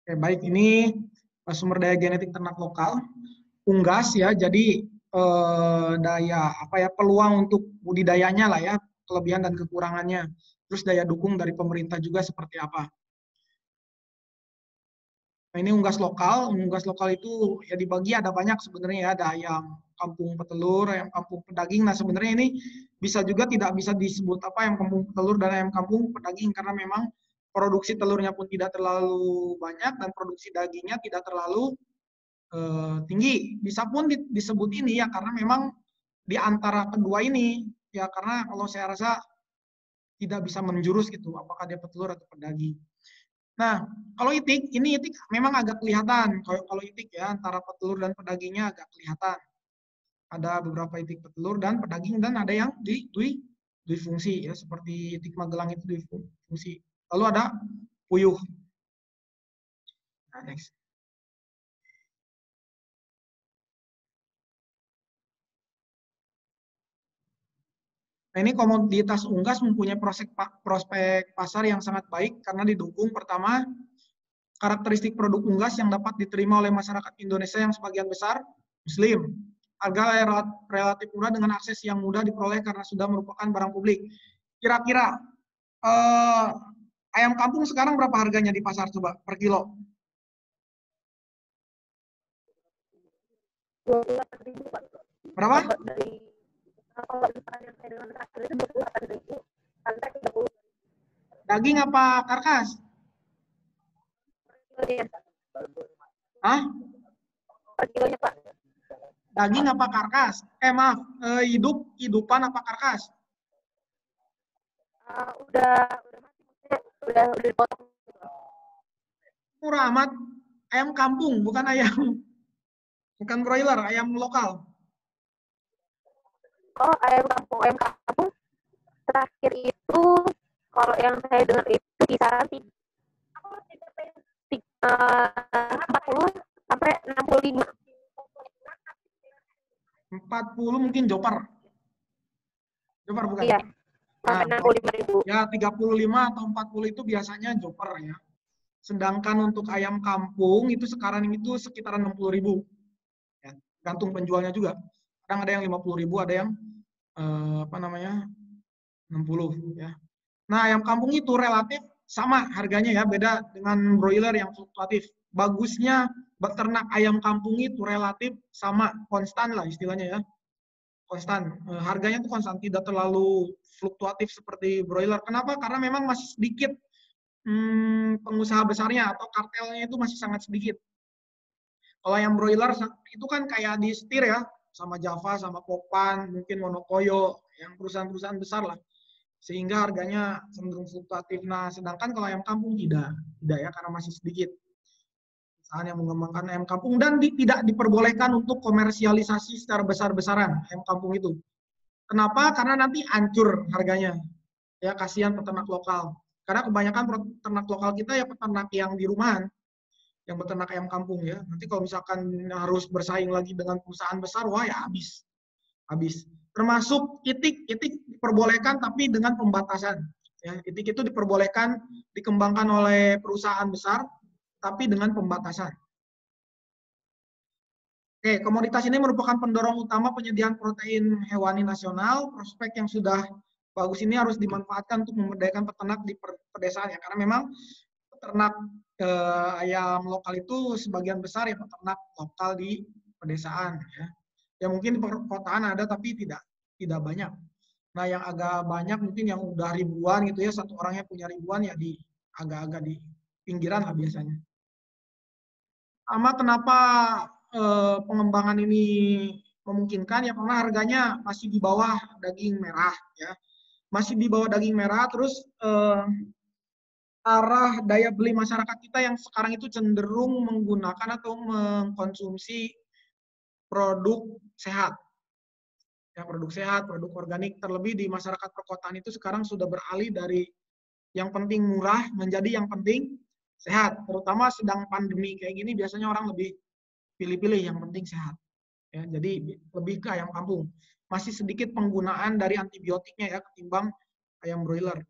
Oke, baik, ini sumber daya genetik ternak lokal, unggas ya. Jadi daya apa ya, peluang untuk budidayanya lah ya, kelebihan dan kekurangannya. Terus daya dukung dari pemerintah juga seperti apa. Nah, ini unggas lokal itu ya dibagi ada banyak sebenarnya ya, ada ayam kampung petelur, ayam kampung pedaging. Nah, sebenarnya ini bisa juga tidak bisa disebut apa ayam kampung petelur dan ayam kampung pedaging karena memang produksi telurnya pun tidak terlalu banyak dan produksi dagingnya tidak terlalu tinggi. Bisa pun disebut ini ya karena memang di antara kedua ini ya, karena kalau saya rasa tidak bisa menjurus gitu apakah dia petelur atau pedaging. Nah, kalau itik, ini itik memang agak kelihatan. Kalau itik ya, antara petelur dan pedagingnya agak kelihatan. Ada beberapa itik petelur dan pedaging, dan ada yang dui fungsi, ya, seperti itik Magelang itu dui fungsi. Lalu ada puyuh. Nah, next. Nah, ini komoditas unggas mempunyai prospek pasar yang sangat baik karena didukung pertama karakteristik produk unggas yang dapat diterima oleh masyarakat Indonesia yang sebagian besar Muslim. Harga relatif murah dengan akses yang mudah diperoleh karena sudah merupakan barang publik. Kira-kira eh, ayam kampung sekarang berapa harganya di pasar coba per kilo? 28.000 Pak. Berapa? Dari kalau misalnya saya dengan terakhir itu 28.000 sampai 30 Daging apa karkas? kilonya. Hah? Per kilonya Pak. Daging apa karkas? Maaf, hidupan apa karkas? Udah dipotong. Murah amat. Ayam kampung, bukan ayam, bukan broiler, ayam lokal. Oh, ayam kampung terakhir itu kalau yang saya dengar itu kisaran 40 sampai 65. 40 mungkin Jopar. Jopar bukan? Iya, Nah, sampai 65.000. ya 35 atau 40 itu biasanya Jopar ya. Sedangkan untuk ayam kampung itu sekarang itu sekitaran 60.000. Ya, gantung penjualnya juga. Kadang ada yang 50.000, ada yang apa namanya 60 ya. Nah, ayam kampung itu relatif sama harganya ya, beda dengan broiler yang fluktuatif. Bagusnya beternak ayam kampung itu relatif sama, konstan lah istilahnya ya. Konstan. Harganya itu konstan, tidak terlalu fluktuatif seperti broiler. Kenapa? Karena memang masih sedikit pengusaha besarnya atau kartelnya itu masih sangat sedikit. Kalau yang broiler itu kan kayak di setir ya, sama Java, sama Popan, mungkin Monokoyo, yang perusahaan-perusahaan besar lah. Sehingga harganya cenderung fluktuatif. Nah, sedangkan kalau ayam kampung tidak ya, karena masih sedikit perusahaan yang mengembangkan ayam kampung dan tidak diperbolehkan untuk komersialisasi secara besar-besaran ayam kampung itu. Kenapa? Karena nanti hancur harganya. Ya, kasihan peternak lokal. Karena kebanyakan peternak lokal kita ya peternak yang di rumahan, yang beternak ayam kampung ya. Nanti kalau misalkan harus bersaing lagi dengan perusahaan besar, wah ya habis. Habis. Termasuk itik diperbolehkan tapi dengan pembatasan. Ya, itik itu diperbolehkan dikembangkan oleh perusahaan besar tapi dengan pembatasan. Oke, komoditas ini merupakan pendorong utama penyediaan protein hewani nasional. Prospek yang sudah bagus ini harus dimanfaatkan untuk memberdayakan peternak di pedesaan ya, karena memang peternak ayam lokal itu sebagian besar ya peternak lokal di pedesaan ya. Ya mungkin di perkotaan ada tapi tidak banyak. Nah, yang agak banyak mungkin yang udah ribuan gitu ya, satu orangnya punya ribuan ya di agak-agak di pinggiran lah biasanya. Sama kenapa pengembangan ini memungkinkan ya karena harganya masih di bawah daging merah ya. Masih di bawah daging merah, terus arah daya beli masyarakat kita yang sekarang itu cenderung menggunakan atau mengkonsumsi produk sehat. Ya, produk sehat, produk organik, terlebih di masyarakat perkotaan itu sekarang sudah beralih dari yang penting murah menjadi yang penting sehat. Terutama sedang pandemi kayak gini biasanya orang lebih pilih-pilih yang penting sehat. Ya, jadi lebih ke ayam kampung. Masih sedikit penggunaan dari antibiotiknya ya ketimbang ayam broiler.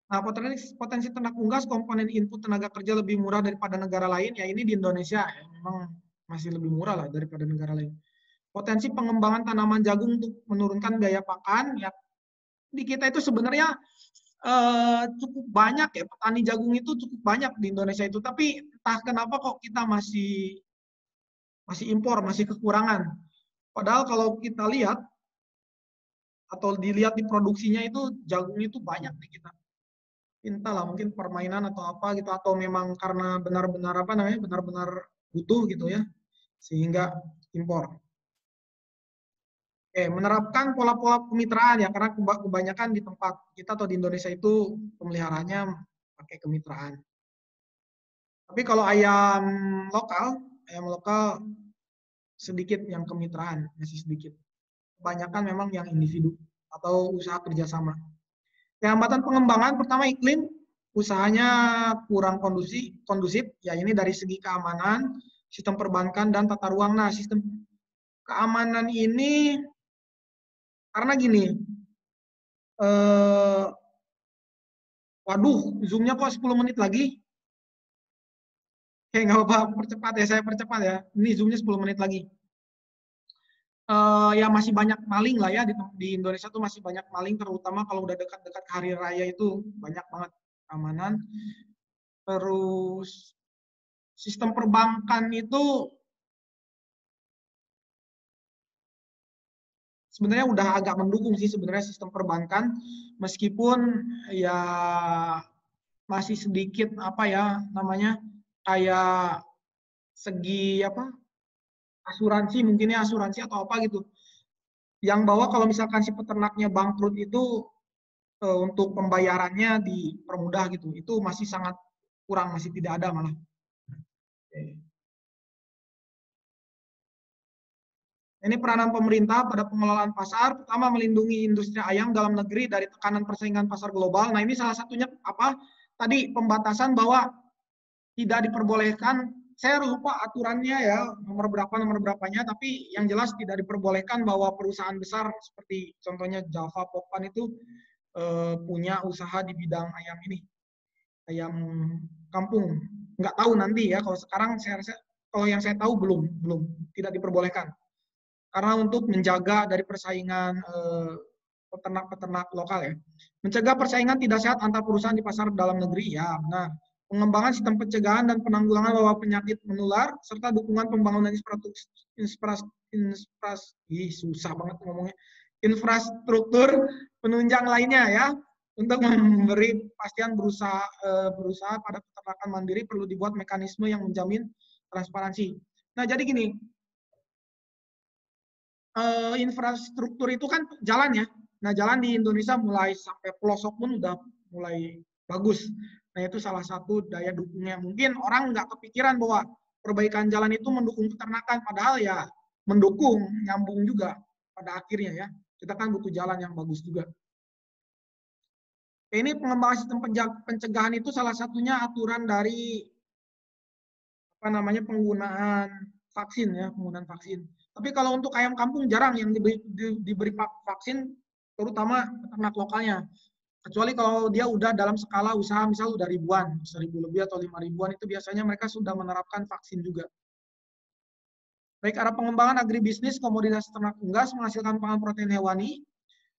Nah, potensi ternak unggas komponen input tenaga kerja lebih murah daripada negara lain, ya ini di Indonesia ya, memang masih lebih murah lah daripada negara lain. Potensi pengembangan tanaman jagung untuk menurunkan biaya pakan, ya di kita itu sebenarnya cukup banyak ya, petani jagung itu cukup banyak di Indonesia itu, tapi entah kenapa kok kita masih impor, masih kekurangan. Padahal kalau kita lihat atau dilihat di produksinya itu jagung itu banyak di kita. Entahlah mungkin permainan atau apa gitu, atau memang karena benar-benar apa namanya, benar-benar butuh gitu ya, sehingga impor. Oke, menerapkan pola-pola kemitraan ya, karena kebanyakan di tempat kita atau di Indonesia itu pemeliharaannya pakai kemitraan. Tapi kalau ayam lokal sedikit yang kemitraan, masih sedikit. Kebanyakan memang yang individu atau usaha kerjasama. Hambatan pengembangan pertama iklim, usahanya kurang kondusif, ya ini dari segi keamanan, sistem perbankan, dan tata ruang. Nah, sistem keamanan ini, karena gini, waduh, zoomnya kok 10 menit lagi? Oke, nggak apa-apa, percepat ya, saya percepat ya. Ini zoomnya 10 menit lagi. Ya masih banyak maling lah ya, di Indonesia tuh masih banyak maling, terutama kalau udah dekat-dekat hari raya itu banyak banget keamanan. Terus sistem perbankan itu sebenarnya udah agak mendukung sih sebenarnya sistem perbankan, meskipun ya masih sedikit apa ya namanya, kayak segi apa, asuransi mungkin ya, asuransi atau apa gitu, yang bahwa kalau misalkan si peternaknya bangkrut itu untuk pembayarannya dipermudah gitu, itu masih sangat kurang, masih tidak ada malah. Ini peranan pemerintah pada pengelolaan pasar. Pertama, melindungi industri ayam dalam negeri dari tekanan persaingan pasar global. Nah, ini salah satunya apa? Tadi pembatasan bahwa tidak diperbolehkan. Saya lupa aturannya ya, nomor berapanya, tapi yang jelas tidak diperbolehkan bahwa perusahaan besar seperti contohnya Java Pokpan itu punya usaha di bidang ayam ini, ayam kampung. Nggak tahu nanti ya, kalau sekarang saya rasa, kalau yang saya tahu belum tidak diperbolehkan. Karena untuk menjaga dari persaingan peternak-peternak lokal ya. Mencegah persaingan tidak sehat antar perusahaan di pasar dalam negeri, ya benar. Pengembangan sistem pencegahan dan penanggulangan bahwa penyakit menular, serta dukungan pembangunan susah banget ngomongnya, infrastruktur penunjang lainnya ya, untuk memberi kepastian berusaha pada peternakan mandiri perlu dibuat mekanisme yang menjamin transparansi. Nah, jadi gini, infrastruktur itu kan jalan ya. Nah, jalan di Indonesia mulai sampai pelosok pun udah mulai bagus. Nah, itu salah satu daya dukungnya. Mungkin orang nggak kepikiran bahwa perbaikan jalan itu mendukung peternakan, padahal ya mendukung, nyambung juga pada akhirnya ya. Kita kan butuh jalan yang bagus juga. Ini pengembangan sistem pencegahan itu salah satunya aturan dari apa namanya, penggunaan vaksin ya, penggunaan vaksin. Tapi kalau untuk ayam kampung jarang yang diberi vaksin, terutama ternak lokalnya. Kecuali kalau dia udah dalam skala usaha, misal udah ribuan, 1.000 lebih atau 5.000-an, itu biasanya mereka sudah menerapkan vaksin juga. Baik, arah pengembangan agribisnis, komoditas ternak unggas, menghasilkan pangan protein hewani,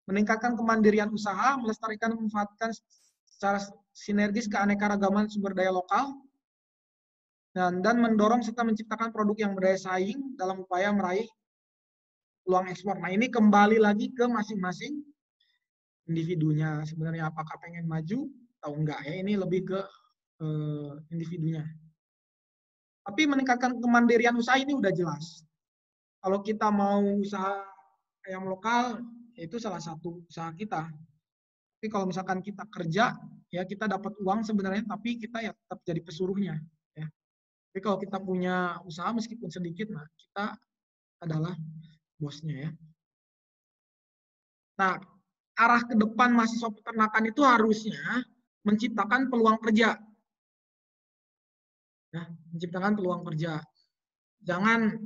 meningkatkan kemandirian usaha, melestarikan dan memanfaatkan secara sinergis keanekaragaman sumber daya lokal, dan mendorong serta menciptakan produk yang berdaya saing dalam upaya meraih peluang ekspor. Nah, ini kembali lagi ke masing-masing individunya. Sebenarnya apakah pengen maju atau enggak ya, ini lebih ke individunya. Tapi meningkatkan kemandirian usaha ini udah jelas. Kalau kita mau usaha ayam lokal, ya itu salah satu usaha kita. Tapi kalau misalkan kita kerja, ya kita dapat uang sebenarnya, tapi kita ya tetap jadi pesuruhnya. Ya. Tapi kalau kita punya usaha meskipun sedikit, nah kita adalah bosnya ya. Nah, arah ke depan mahasiswa peternakan itu harusnya menciptakan peluang kerja. Ya, menciptakan peluang kerja. Jangan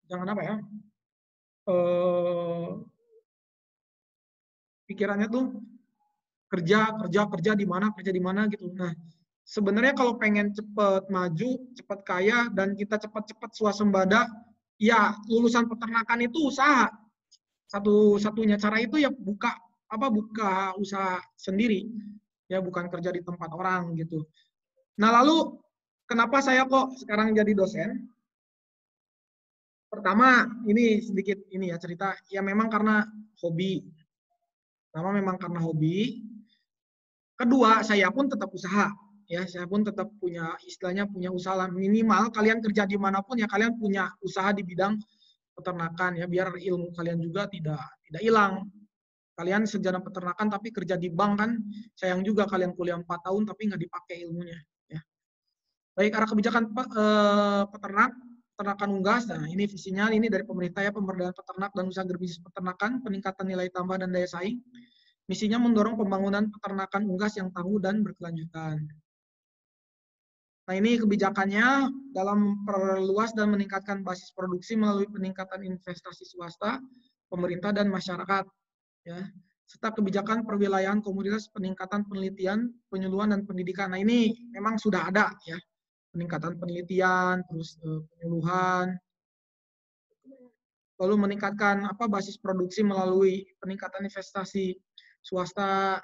apa ya? Pikirannya tuh kerja di mana gitu. Nah, sebenarnya kalau pengen cepat maju, cepat kaya, dan kita cepat-cepat swasembada, ya lulusan peternakan itu usaha. Satu-satunya cara itu ya buka usaha sendiri, ya bukan kerja di tempat orang gitu. Nah, lalu kenapa saya kok sekarang jadi dosen? Pertama, ini sedikit ini ya cerita, ya memang karena hobi. Memang karena hobi. Kedua, saya pun tetap usaha. Ya, saya pun tetap punya istilahnya punya usaha minimal. Kalian kerja dimanapun ya kalian punya usaha di bidang peternakan ya, biar ilmu kalian juga tidak hilang. Kalian sarjana peternakan tapi kerja di bank kan sayang juga, kalian kuliah 4 tahun tapi nggak dipakai ilmunya. Ya. Baik, arah kebijakan peternakan unggas. Nah, ini visinya ini dari pemerintah ya, pemberdayaan peternak dan usaha berbisnis peternakan, peningkatan nilai tambah dan daya saing. Misinya mendorong pembangunan peternakan unggas yang tangguh dan berkelanjutan. Nah, ini kebijakannya dalam perluas dan meningkatkan basis produksi melalui peningkatan investasi swasta, pemerintah dan masyarakat. Ya, serta kebijakan perwilayahan komoditas, peningkatan penelitian, penyuluhan dan pendidikan. Nah, ini memang sudah ada ya, peningkatan penelitian, terus penyuluhan, lalu meningkatkan basis produksi melalui peningkatan investasi swasta,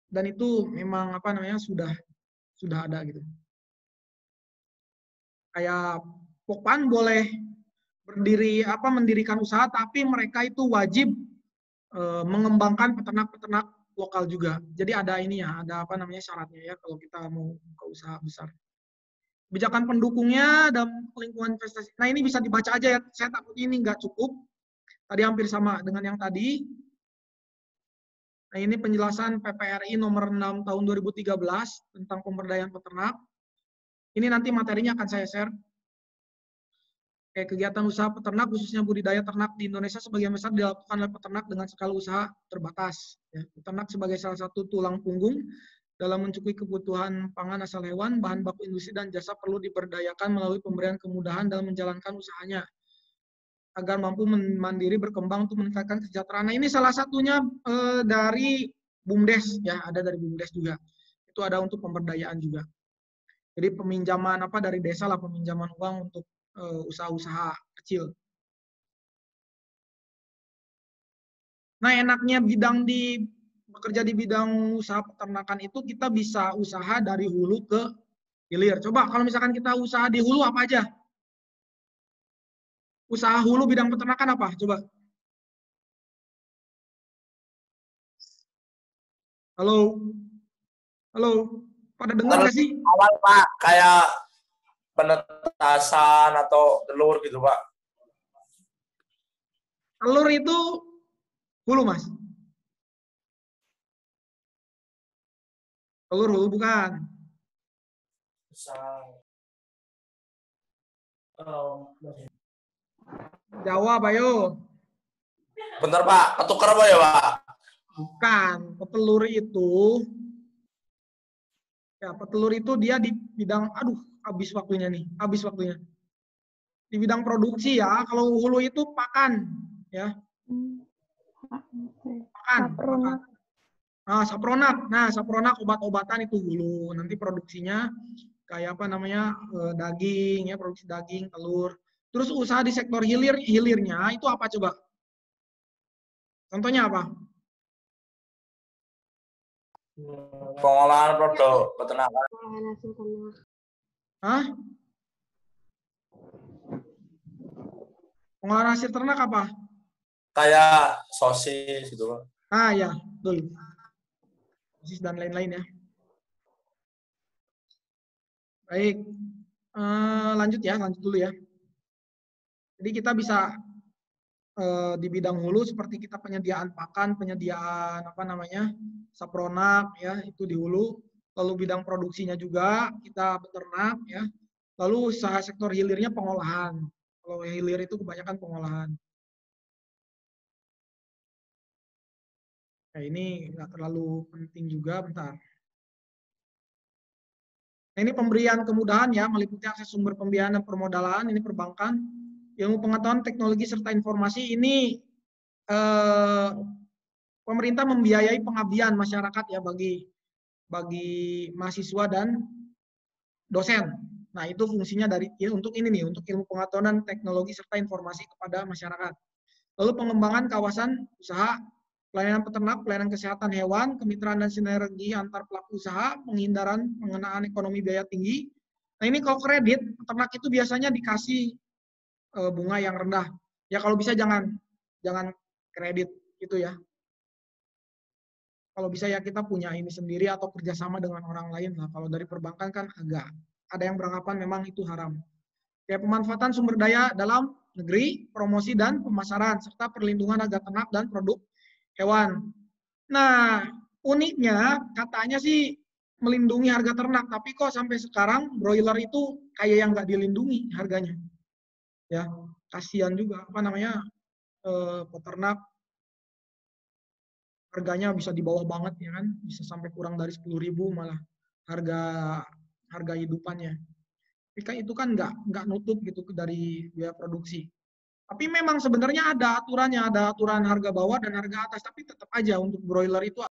dan itu memang sudah ada gitu. Kayak Pokpan boleh mendirikan usaha, tapi mereka itu wajib mengembangkan peternak-peternak lokal juga. Jadi ada ini ya, ada syaratnya ya kalau kita mau buka usaha besar. Kebijakan pendukungnya dan lingkungan investasi. Nah, ini bisa dibaca aja ya. Saya takut ini nggak cukup. Tadi hampir sama dengan yang tadi. Nah, ini penjelasan PPRI nomor 6 tahun 2013 tentang pemberdayaan peternak. Ini nanti materinya akan saya share. Kayak kegiatan usaha peternak, khususnya budidaya ternak di Indonesia sebagian besar dilakukan oleh peternak dengan skala usaha terbatas. Ya, peternak sebagai salah satu tulang punggung dalam mencukupi kebutuhan pangan asal hewan, bahan baku industri dan jasa perlu diberdayakan melalui pemberian kemudahan dalam menjalankan usahanya agar mampu mandiri berkembang untuk meningkatkan kesejahteraan. Nah, ini salah satunya dari BUMDes ya, ada dari BUMDes juga. Itu ada untuk pemberdayaan juga. Jadi peminjaman dari desa lah, peminjaman uang untuk usaha-usaha kecil. Nah, enaknya bekerja di bidang usaha peternakan itu kita bisa usaha dari hulu ke hilir. Coba kalau misalkan kita usaha di hulu apa aja? Usaha hulu bidang peternakan apa? Coba. Halo? Halo? Pada dengar nggak sih? Awal Pak, kayak penetasan atau telur gitu Pak. Telur itu hulu, Mas. Telur hulu bukan. Jawab, ayo. Bentar Pak, ketukar apa ya Pak? Bukan. Petelur itu dia di bidang, habis waktunya. Di bidang produksi ya. Kalau hulu itu pakan, ya. Pakan. Nah, sapronak obat-obatan itu hulu. Nanti produksinya kayak daging ya, produksi daging, telur. Terus usaha di sektor hilirnya itu apa coba? Contohnya apa? Pengolahan produk peternakan. Hah? Pengolahan hasil ternak apa? Kayak sosis gitu Pak. Ya, betul. Sosis dan lain-lain ya. Baik. Lanjut dulu ya. Jadi kita bisa di bidang hulu seperti kita penyediaan pakan, penyediaan sapronak ya, itu di hulu. Lalu bidang produksinya juga kita beternak ya. Lalu usaha sektor hilirnya pengolahan. Kalau hilir itu kebanyakan pengolahan. Nah, ini nggak terlalu penting juga, bentar. Nah, ini pemberian kemudahan ya, meliputi akses sumber pembiayaan dan permodalan, ini perbankan, ilmu pengetahuan, teknologi, serta informasi. Ini pemerintah membiayai pengabdian masyarakat ya bagi mahasiswa dan dosen. Nah, itu fungsinya untuk ini nih, untuk ilmu pengetahuan, teknologi serta informasi kepada masyarakat. Lalu pengembangan kawasan usaha, pelayanan peternak, pelayanan kesehatan hewan, kemitraan dan sinergi antar pelaku usaha, penghindaran pengenaan ekonomi biaya tinggi. Nah, ini kalau kredit, peternak itu biasanya dikasih bunga yang rendah. Ya kalau bisa jangan kredit gitu ya. Kalau bisa ya kita punya ini sendiri atau kerjasama dengan orang lain lah. Kalau dari perbankan kan agak ada yang beranggapan memang itu haram. Kayak pemanfaatan sumber daya dalam negeri, promosi dan pemasaran, serta perlindungan harga ternak dan produk hewan. Nah, uniknya katanya sih melindungi harga ternak, tapi kok sampai sekarang broiler itu kayak yang nggak dilindungi harganya. Ya, kasihan juga peternak harganya bisa di bawah banget ya kan, bisa sampai kurang dari 10.000 malah harga hidupannya. Tapi kan itu kan nggak nutup gitu dari biaya produksi. Tapi memang sebenarnya ada aturannya, ada aturan harga bawah dan harga atas, tapi tetap aja untuk broiler itu